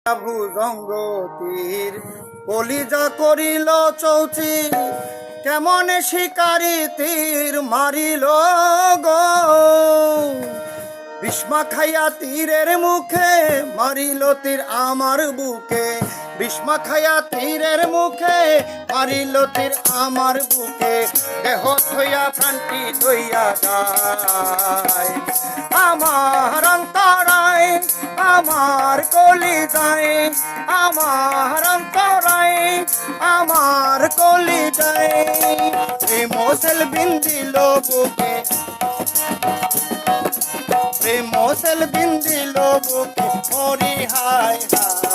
ভুজঙ্গ তীর কলিজা করিল চৌচি কেমন শিকারি তীর মারিল গো বিষ্মা খাইয়া তীরের মুখে মারিল তীর আমার বুকে বিষ্মা খাইয়া তীরের মুখে মারিল তীর আমার বুকে দেহ থইয়া প্রাণটি থইয়া যায় আমার অন্তরায় আমার কলিজায় আমার অন্তরায় আমার কলিজায় প্রেম সেল বিন্দিল বুকে প্রেম সেল বিন্দিল বুকে মরি হায় হায়